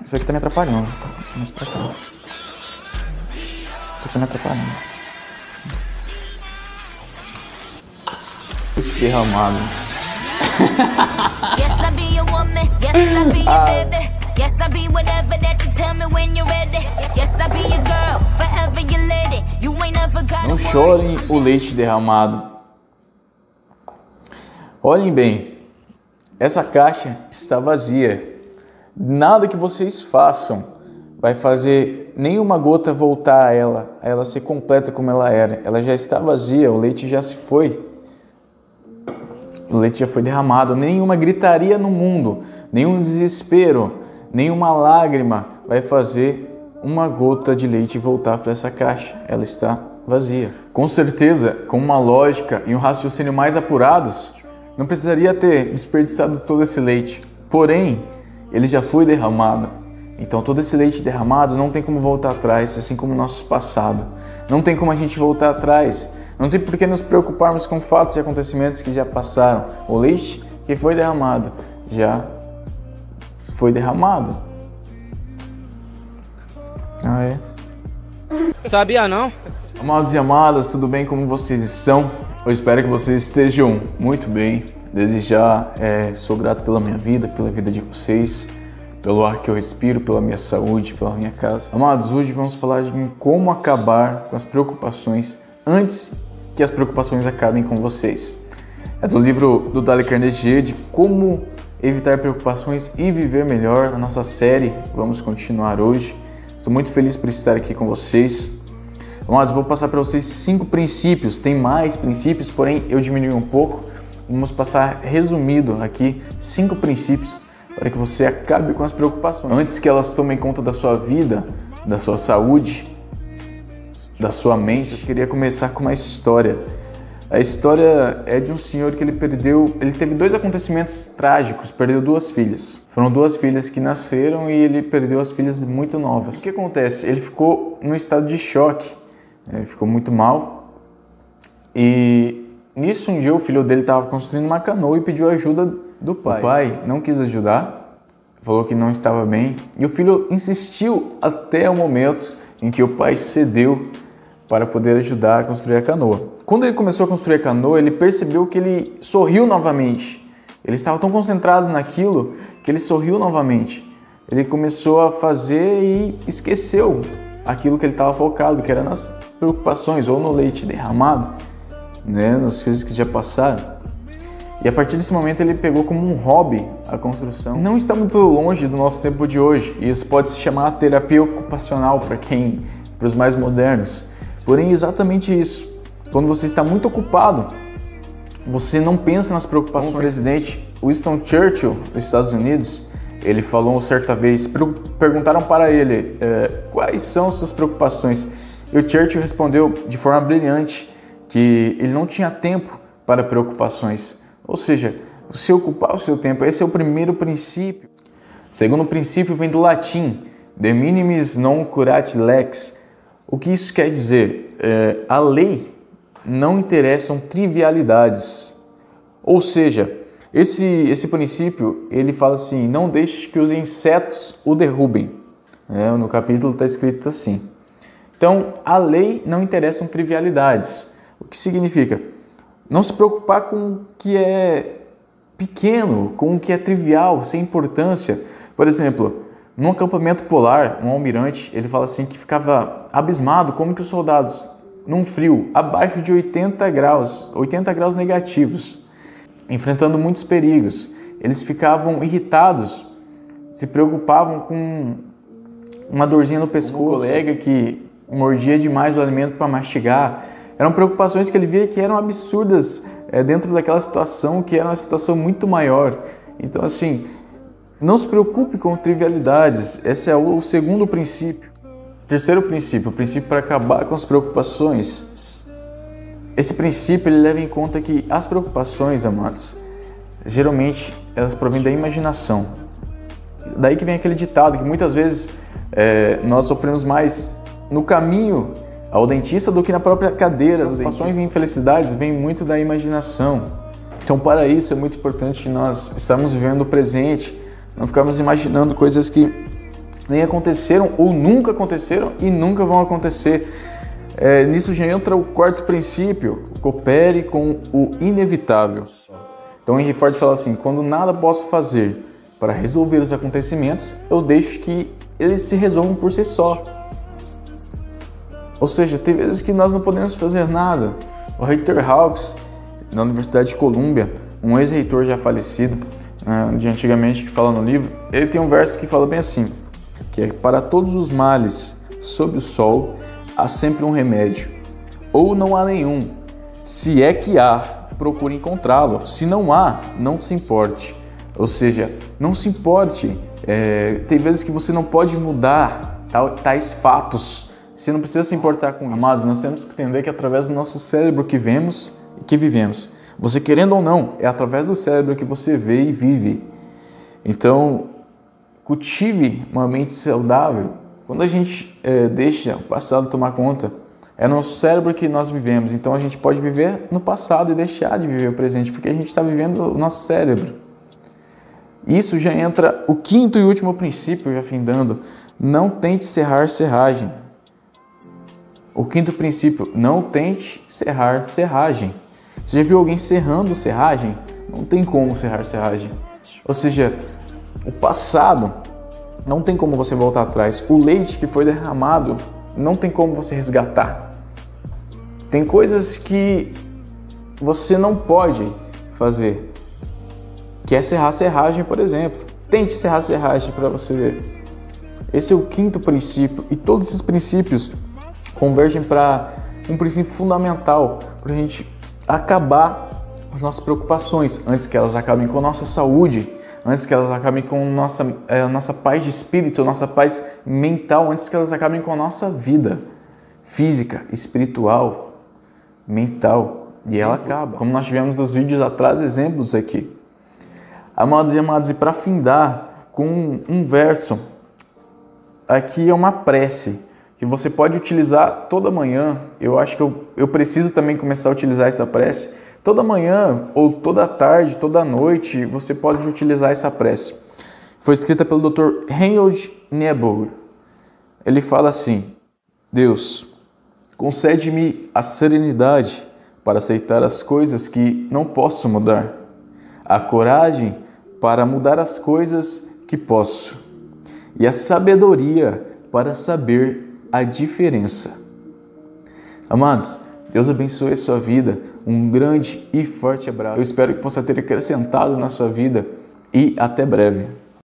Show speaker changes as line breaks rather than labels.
Isso aqui tá me atrapalhando. Deixa eu mais pra cá. Isso aqui tá me atrapalhando. Leite derramado.
Yes, I be your woman. Yes, I be your baby. Yes, I be whatever that you tell me when you're ready. Yes, I be your girl, forever your lady. You ain't never got.
Não chorem o leite derramado. Olhem bem, essa caixa está vazia. Nada que vocês façam vai fazer nenhuma gota voltar a ela ser completa como ela era. Ela já está vazia, o leite já se foi. O leite já foi derramado. Nenhuma gritaria no mundo, nenhum desespero, nenhuma lágrima vai fazer uma gota de leite voltar para essa caixa. Ela está vazia. Com certeza, com uma lógica e um raciocínio mais apurados, não precisaria ter desperdiçado todo esse leite. Porém, ele já foi derramado. Então todo esse leite derramado não tem como voltar atrás, assim como o nosso passado. Não tem como a gente voltar atrás. Não tem por que nos preocuparmos com fatos e acontecimentos que já passaram. O leite que foi derramado já foi derramado. Ah, é?
Sabia não?
Amados e amadas, tudo bem? Como vocês estão? Eu espero que vocês estejam muito bem. Desde já sou grato pela minha vida, pela vida de vocês, pelo ar que eu respiro, pela minha saúde, pela minha casa. Amados, hoje vamos falar de como acabar com as preocupações antes que as preocupações acabem com vocês. É do livro do Dale Carnegie, de como evitar preocupações e viver melhor. A nossa série, vamos continuar hoje. Estou muito feliz por estar aqui com vocês. Mas vou passar para vocês 5 princípios. Tem mais princípios, porém eu diminui um pouco. Vamos passar resumido aqui 5 princípios para que você acabe com as preocupações antes que elas tomem conta da sua vida, da sua saúde, da sua mente. Eu queria começar com uma história. A história é de um senhor que ele teve 2 acontecimentos trágicos, perdeu 2 filhas. Foram 2 filhas que nasceram e ele perdeu as filhas muito novas. O que acontece? Ele ficou num estado de choque, ele ficou muito mal e nisso um dia o filho dele estava construindo uma canoa e pediu ajuda do pai. O pai não quis ajudar, falou que não estava bem e o filho insistiu até o momento em que o pai cedeu para poder ajudar a construir a canoa. Quando ele começou a construir a canoa, ele percebeu que ele sorriu novamente. Ele estava tão concentrado naquilo que ele sorriu novamente. Ele começou a fazer e esqueceu aquilo que ele estava focado, que era nas preocupações ou no leite derramado, né, nas coisas que já passaram. E a partir desse momento ele pegou como um hobby a construção. Não está muito longe do nosso tempo de hoje. Isso pode se chamar terapia ocupacional para os mais modernos. Porém, é exatamente isso. Quando você está muito ocupado, você não pensa nas preocupações. O presidente Winston Churchill dos Estados Unidos, ele falou certa vez, perguntaram para ele quais são suas preocupações. E o Churchill respondeu de forma brilhante que ele não tinha tempo para preocupações. Ou seja, você ocupar o seu tempo, esse é o primeiro princípio. O segundo princípio vem do latim, de minimis non curat lex. O que isso quer dizer? A lei não interessam trivialidades. Ou seja, esse princípio, ele fala assim, não deixe que os insetos o derrubem. No capítulo está escrito assim. Então, a lei não interessam trivialidades. O que significa? Não se preocupar com o que é pequeno, com o que é trivial, sem importância. Por exemplo, num acampamento polar, um almirante, ele fala assim que ficava abismado como que os soldados, num frio abaixo de 80 graus negativos, enfrentando muitos perigos, eles ficavam irritados, se preocupavam com uma dorzinha no pescoço, um colega que mordia demais o alimento para mastigar. Eram preocupações que ele via que eram absurdas dentro daquela situação, que era uma situação muito maior. Então, assim, não se preocupe com trivialidades. Esse é o segundo princípio. Terceiro princípio, o princípio para acabar com as preocupações. Esse princípio ele leva em conta que as preocupações, amados, geralmente elas provêm da imaginação. Daí que vem aquele ditado que muitas vezes nós sofremos mais no caminho ao dentista do que na própria cadeira. Preocupações e infelicidades vêm muito da imaginação. Então, para isso é muito importante nós estarmos vivendo o presente, não ficarmos imaginando coisas que nem aconteceram ou nunca aconteceram e nunca vão acontecer. Nisso já entra o quarto princípio: coopere com o inevitável. Então Henry Ford fala assim: quando nada posso fazer para resolver os acontecimentos, eu deixo que eles se resolvam por si só. Ou seja, tem vezes que nós não podemos fazer nada. O reitor Hawkes, na Universidade de Colômbia, um ex-reitor já falecido, de antigamente, que fala no livro, ele tem um verso que fala bem assim, que é: para todos os males sob o sol, há sempre um remédio, ou não há nenhum. Se é que há, procure encontrá-lo. Se não há, não se importe. Ou seja, não se importe. Tem vezes que você não pode mudar tais fatos. Você não precisa se importar com isso. Amados, nós temos que entender que através do nosso cérebro que vemos e que vivemos. Você querendo ou não, é através do cérebro que você vê e vive. Então, cultive uma mente saudável. Quando a gente deixa o passado tomar conta, é no nosso cérebro que nós vivemos. Então a gente pode viver no passado e deixar de viver o presente, porque a gente está vivendo o nosso cérebro. Isso já entra o quinto e último princípio, já findando: não tente serrar serragem. O quinto princípio: não tente serrar serragem. Você já viu alguém serrando serragem? Não tem como serrar serragem. Ou seja, o passado não tem como você voltar atrás. O leite que foi derramado não tem como você resgatar. Tem coisas que você não pode fazer, que é serrar serragem, por exemplo. Tente serrar serragem para você ver. Esse é o quinto princípio, e todos esses princípios convergem para um princípio fundamental para a gente acabar com as nossas preocupações, antes que elas acabem com a nossa saúde, antes que elas acabem com nossa paz de espírito, nossa paz mental, antes que elas acabem com a nossa vida física, espiritual, mental, e ela acaba. Como nós tivemos nos vídeos atrás, exemplos aqui. Amados e amadas, e para findar com um verso, aqui é uma prece que você pode utilizar toda manhã. Eu acho que eu preciso também começar a utilizar essa prece. Toda manhã, ou toda tarde, toda noite, você pode utilizar essa prece. Foi escrita pelo Dr. Reinhold Niebuhr. Ele fala assim: Deus, concede-me a serenidade para aceitar as coisas que não posso mudar, a coragem para mudar as coisas que posso, e a sabedoria para saber a diferença. Amados, Deus abençoe a sua vida. Um grande e forte abraço. Eu espero que possa ter acrescentado na sua vida e até breve.